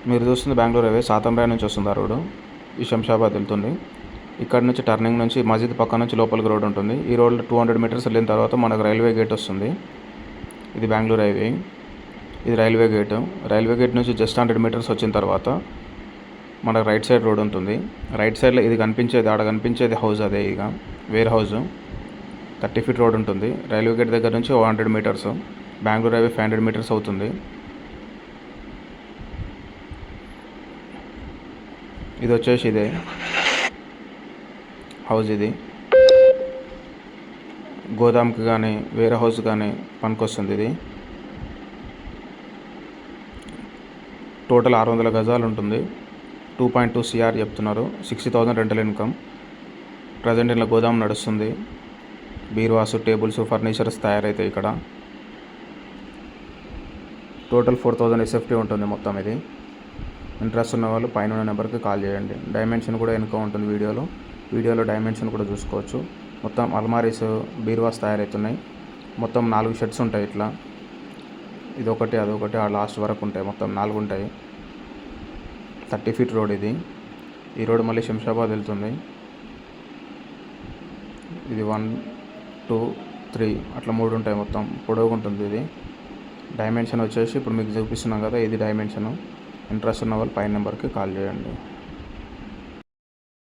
మీరు చూస్తుంది బెంగళూరు హైవే సాతంరాయ్ నుంచి వస్తుంది ఆ రోడ్డు. ఈ శంషాబాద్ వెళ్తుంది. ఇక్కడ నుంచి టర్నింగ్ నుంచి మసీద్ పక్క నుంచి లోపలికి రోడ్ ఉంటుంది. ఈ రోడ్లో 200 మీటర్స్ వెళ్ళిన తర్వాత మనకు రైల్వే గేట్ వస్తుంది. ఇది బెంగళూరు హైవే. ఇది రైల్వే గేటు. రైల్వే గేట్ నుంచి జస్ట్ 100 మీటర్స్ వచ్చిన తర్వాత మనకు రైట్ సైడ్ రోడ్ ఉంటుంది. రైట్ సైడ్లో ఇది కనిపించేది, ఆడ కనిపించేది హౌస్, అదే ఇక వేర్ హౌస్. 30 ఫీట్ రోడ్ ఉంటుంది. రైల్వే గేట్ దగ్గర నుంచి 100 మీటర్స్. బెంగళూరు హైవే 500 మీటర్స్ అవుతుంది. ఇది వచ్చేసి ఇదే హౌస్. ఇది గోదాంకి కానీ వేరే హౌస్ కానీ పనికొస్తుంది. ఇది టోటల్ 600 గజాలు ఉంటుంది. 2.2 CR చెప్తున్నారు. 60,000 రెంటల్ ఇన్కమ్. ప్రజెంట్ ఇలా గోదాం నడుస్తుంది. బీరువాసు, టేబుల్స్, ఫర్నిచర్స్ తయారైతాయి ఇక్కడ. టోటల్ 4,000 SFT ఉంటుంది మొత్తం. ఇది ఇంట్రెస్ట్ ఉన్న వాళ్ళు పైన ఉన్న నెంబర్కి కాల్ చేయండి. డైమెన్షన్ కూడా వెనుక ఉంటుంది వీడియోలో డైమెన్షన్ కూడా చూసుకోవచ్చు. మొత్తం అల్మారీస్, బీరువాస్ తయారవుతున్నాయి. మొత్తం 4 షెడ్స్ ఉంటాయి. ఇట్లా ఇదొకటి అదొకటి ఆ లాస్ట్ వరకు ఉంటాయి. మొత్తం 4 ఉంటాయి. 30 ఫీట్ రోడ్ ఇది. ఈ రోడ్ మళ్ళీ శంషాబాద్ వెళ్తుంది. ఇది 1, 2, 3 అట్లా 3 ఉంటాయి. మొత్తం పొడవుగా ఉంటుంది. ఇది డైమెన్షన్ వచ్చేసి ఇప్పుడు మీకు చూపిస్తున్నాం కదా, ఇది డైమెన్షను. ఇంట్రెస్ట్ ఉన్న వాళ్ళు పైన నెంబర్కి కాల్ చేయండి.